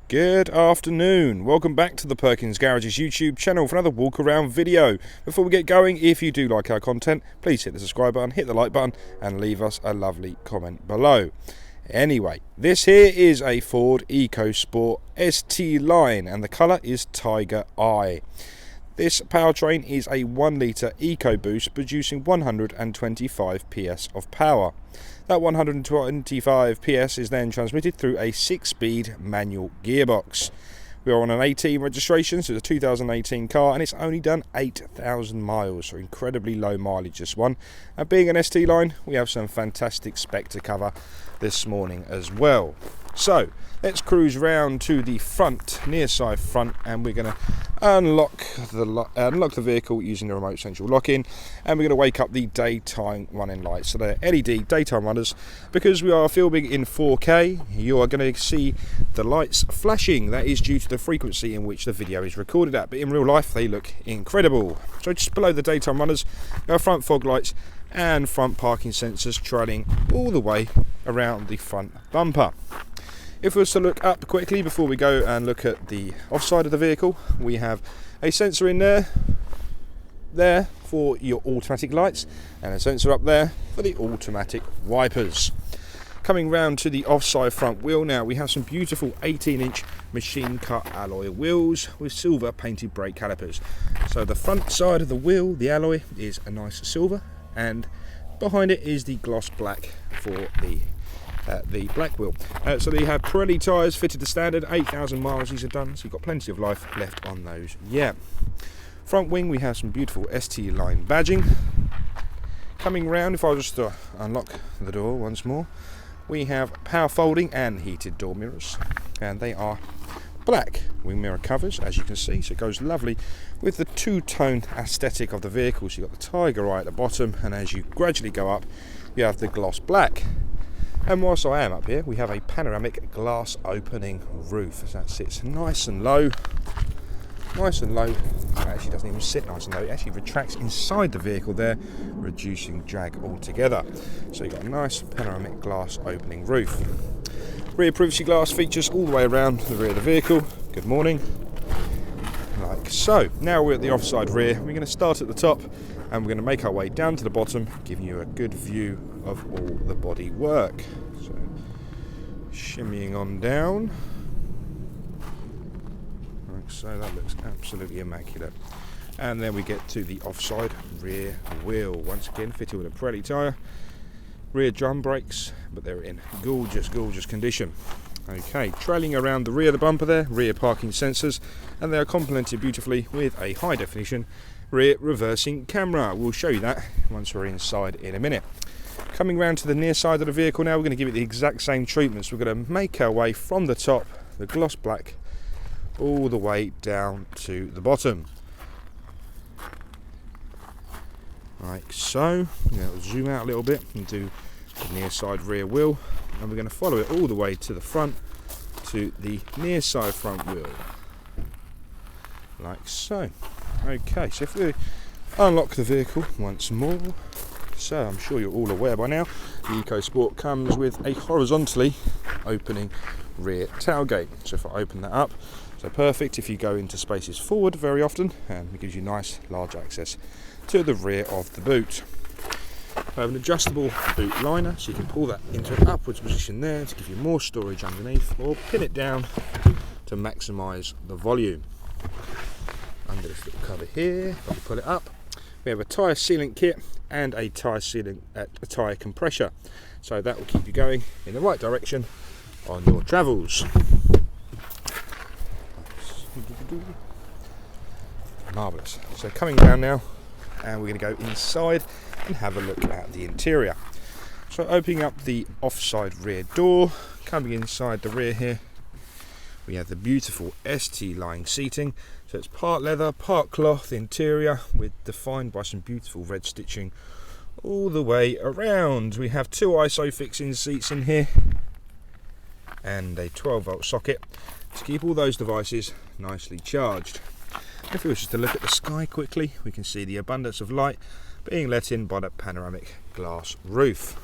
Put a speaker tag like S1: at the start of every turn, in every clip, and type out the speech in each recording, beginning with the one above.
S1: Good afternoon, welcome back to the Perkins Garages YouTube channel for another walk around video. Before we get going, if you do like our content, please hit the subscribe button, hit the like button and leave us a lovely comment below. Anyway, this here is a Ford EcoSport ST line and the colour is Tiger Eye. This powertrain is a 1 litre Ecoboost producing 125 PS of power. That 125 PS is then transmitted through a 6-speed manual gearbox. We are on an 18 registration, so it's a 2018 car and it's only done 8,000 miles, so incredibly low mileage this one. And being an ST line, we have some fantastic spec to cover this morning as well. So let's cruise round to the front, near side front, and we're going to unlock the vehicle using the remote central lock-in, and we're going to wake up the daytime running lights. So they're LED daytime runners. Because we are filming in 4K, you are going to see the lights flashing. That is due to the frequency in which the video is recorded at, but in real life they look incredible. So just below the daytime runners, our front fog lights and front parking sensors trailing all the way around the front bumper. If we were to look up quickly before we go and look at the offside of the vehicle, we have a sensor in there for your automatic lights and a sensor up there for the automatic wipers. Coming round to the offside front wheel now, we have some beautiful 18-inch machine cut alloy wheels with silver painted brake calipers. So the front side of the wheel, the alloy, is a nice silver, and behind it is the gloss black for the black wheel. So they have Pirelli tyres fitted to standard, 8,000 miles these are done, so you've got plenty of life left on those. Yeah. Front wing, we have some beautiful ST line badging. Coming round, if I was to unlock the door once more, we have power folding and heated door mirrors, and they are black wing mirror covers, as you can see, so it goes lovely with the two-tone aesthetic of the vehicle. So you've got the Tiger Eye at the bottom, and as you gradually go up, you have the gloss black. And whilst I am up here, we have a panoramic glass opening roof. So that sits nice and low. Nice and low. It actually doesn't even sit nice and low. It actually retracts inside the vehicle there, reducing drag altogether. So you've got a nice panoramic glass opening roof. Rear privacy glass features all the way around the rear of the vehicle. Good morning. Like so. Now we're at the offside rear. We're going to start at the top and we're going to make our way down to the bottom, giving you a good view of all the body work. So shimmying on down. Like so, that looks absolutely immaculate. And then we get to the offside rear wheel. Once again fitted with a Pirelli tyre. Rear drum brakes, but they're in gorgeous condition. Okay, trailing around the rear of the bumper there, rear parking sensors, and they are complemented beautifully with a high definition rear reversing camera. We'll show you that once we're inside in a minute. Coming round to the near side of the vehicle now, we're going to give it the exact same treatments. We're going to make our way from the top, the gloss black, all the way down to the bottom. Like so. Now we'll zoom out a little bit and do the near side rear wheel, and we're going to follow it all the way to the front to the near side front wheel. Like so. Okay, so if we unlock the vehicle once more, so I'm sure you're all aware by now, the EcoSport comes with a horizontally opening rear tailgate. So if I open that up, so perfect if you go into spaces forward very often, and it gives you nice large access to the rear of the boot. I have an adjustable boot liner, so you can pull that into an upwards position there to give you more storage underneath, or pin it down to maximise the volume. Under this little cover here, if I can pull it up, we have a tyre sealant kit and a tyre compressor, so that will keep you going in the right direction on your travels. Marvellous. So coming down now, and we're going to go inside and have a look at the interior. So opening up the offside rear door, coming inside the rear here, we have the beautiful ST line seating. So it's part leather, part cloth interior, with defined by some beautiful red stitching all the way around. We have two ISOFIX seats in here and a 12-volt socket to keep all those devices nicely charged. If we were just to look at the sky quickly, we can see the abundance of light being let in by the panoramic glass roof.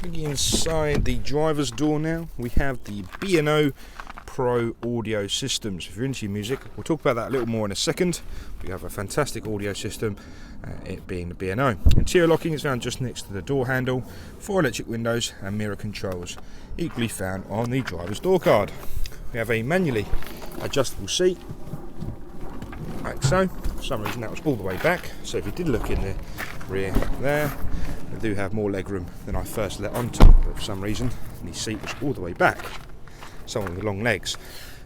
S1: Looking inside the driver's door now, we have the B&O Pro audio systems. If you're into your music, we'll talk about that a little more in a second. We have a fantastic audio system, it being the B&O. Interior locking is found just next to the door handle, 4 electric windows and mirror controls, equally found on the driver's door card. We have a manually adjustable seat, like so. For some reason that was all the way back, so if you did look in the rear there, we do have more legroom than I first let onto, but for some reason the seat was all the way back. Someone with long legs.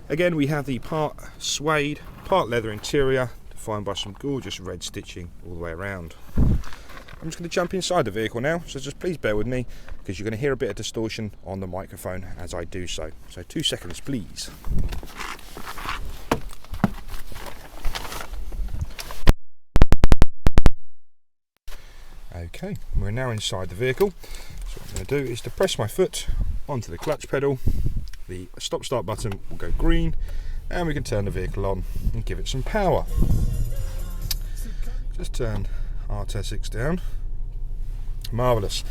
S1: Again, we have the part suede, part leather interior, defined by some gorgeous red stitching all the way around. I'm just going to jump inside the vehicle now, so just please bear with me, because you're going to hear a bit of distortion on the microphone as I do so. So 2 seconds, please. Okay, we're now inside the vehicle. So what I'm going to do is to press my foot onto the clutch pedal. The stop-start button will go green, and we can turn the vehicle on and give it some power. Just turn EATC down. Marvellous.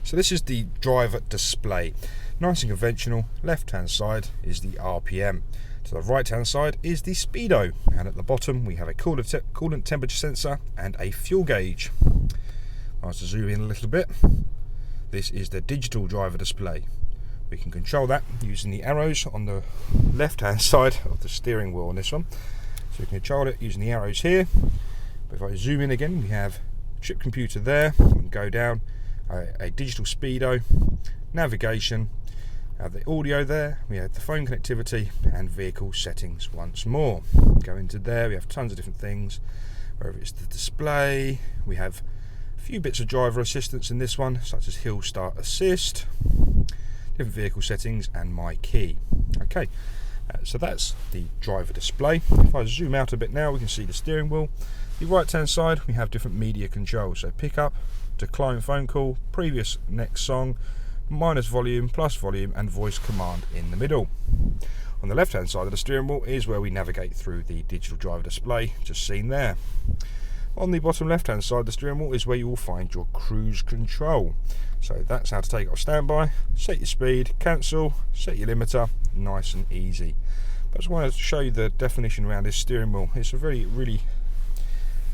S1: So this is the driver display. Nice and conventional. Left-hand side is the RPM. To the right-hand side is the speedo, and at the bottom we have a coolant temperature sensor and a fuel gauge. I'll just zoom in a little bit. This is the digital driver display. We can control that using the arrows on the left hand side of the steering wheel on this one. So we can control it using the arrows here. But if I zoom in again, we have trip computer there. We can go down a digital speedo, navigation, have the audio there, we have the phone connectivity and vehicle settings once more. Go into there, we have tons of different things. Wherever it's the display, we have a few bits of driver assistance in this one, such as hill start assist, different vehicle settings and my key. Okay, so that's the driver display. If I zoom out a bit now, we can see the steering wheel. The right hand side we have different media controls, so pick up, decline phone call, previous next song, minus volume, plus volume and voice command in the middle. On the left hand side of the steering wheel is where we navigate through the digital driver display, just seen there. On the bottom left hand side of the steering wheel is where you will find your cruise control. So that's how to take it off standby, set your speed, cancel, set your limiter, nice and easy. But I just wanted to show you the definition around this steering wheel. It's a really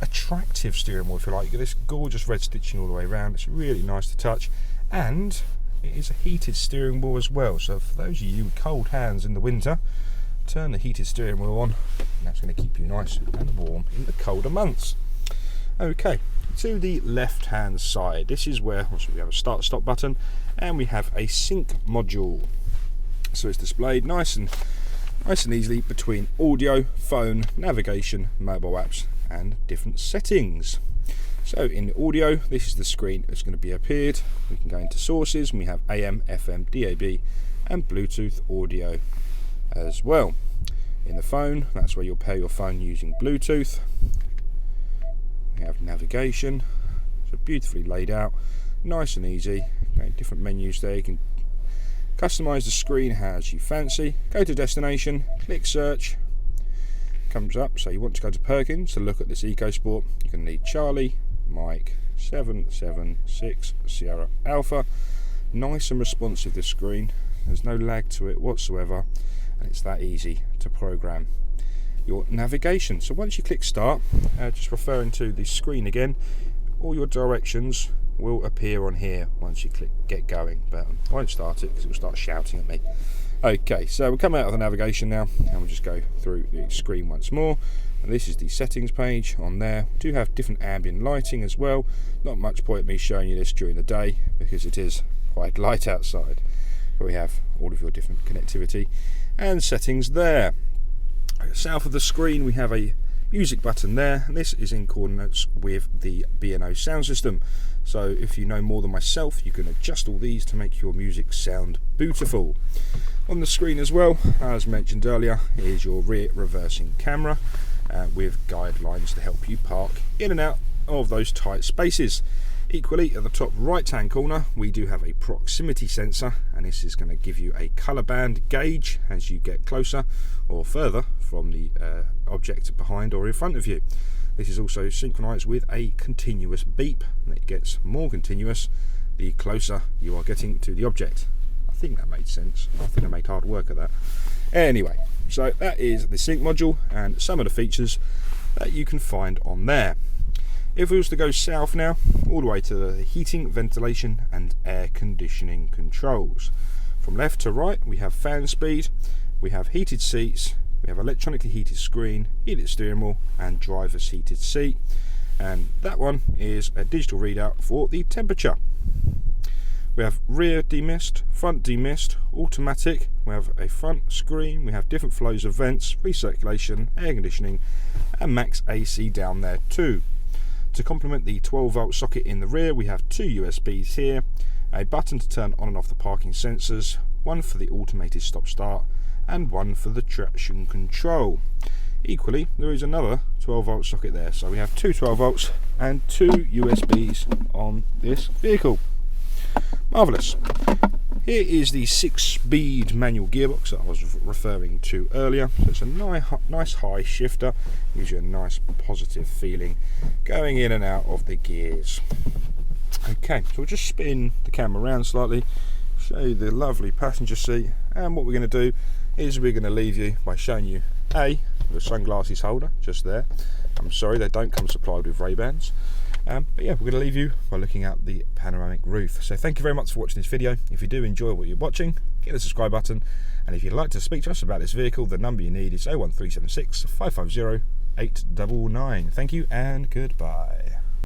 S1: attractive steering wheel, if you like. You get this gorgeous red stitching all the way around. It's really nice to touch, and it is a heated steering wheel as well. So for those of you with cold hands in the winter, turn the heated steering wheel on, and that's going to keep you nice and warm in the colder months. Okay, to the left hand side, this is where we have a start stop button and we have a sync module. So it's displayed nice and easily between audio, phone, navigation, mobile apps and different settings. So in the audio, this is the screen that's going to be appeared. We can go into sources and we have AM, FM, DAB and Bluetooth audio as well. In the phone, that's where you'll pair your phone using Bluetooth. We have navigation, so beautifully laid out, nice and easy. Okay, different menus there, you can customize the screen as you fancy. Go to destination, click search, comes up, so you want to go to Perkins to look at this EcoSport. You're going to need Charlie, Mike, 776 Sierra Alpha. Nice and responsive, this screen, there's no lag to it whatsoever, and it's that easy to program your navigation. So once you click start, just referring to the screen again, all your directions will appear on here once you click get going, but I won't start it because it will start shouting at me. Okay, so we'll come out of the navigation now and we'll just go through the screen once more, and this is the settings page. On there we do have different ambient lighting as well. Not much point me showing you this during the day because it is quite light outside, but we have all of your different connectivity and settings there. South of the screen we have a music button there, and this is in coordinates with the B&O sound system. So if you know more than myself, you can adjust all these to make your music sound beautiful. On the screen as well, as mentioned earlier, is your rear reversing camera with guidelines to help you park in and out of those tight spaces. Equally, at the top right hand corner we do have a proximity sensor, and this is going to give you a colour band gauge as you get closer or further from the object behind or in front of you. This is also synchronised with a continuous beep, and it gets more continuous the closer you are getting to the object. I think that made sense. I think I made hard work at that. Anyway, so that is the sync module and some of the features that you can find on there. If we was to go south now, all the way to the heating, ventilation and air conditioning controls. From left to right, we have fan speed, we have heated seats, we have electronically heated screen, heated steering wheel and driver's heated seat. And that one is a digital readout for the temperature. We have rear demist, front demist, automatic, we have a front screen, we have different flows of vents, recirculation, air conditioning and max AC down there too. To complement the 12-volt socket in the rear, we have two USBs here, a button to turn on and off the parking sensors, one for the automated stop-start and one for the traction control. Equally, there is another 12-volt socket there, so we have two 12 volts and two USBs on this vehicle. Marvellous. Here is the 6-speed manual gearbox that I was referring to earlier. So it's a nice high shifter, gives you a nice positive feeling going in and out of the gears. Okay, so we'll just spin the camera around slightly, show you the lovely passenger seat, and what we're going to do is we're going to leave you by showing you the sunglasses holder just there. I'm sorry they don't come supplied with Ray-Bans. But yeah, we're going to leave you by looking at the panoramic roof. So thank you very much for watching this video. If you do enjoy what you're watching, hit the subscribe button. And if you'd like to speak to us about this vehicle, the number you need is 01376 550 899. Thank you and goodbye.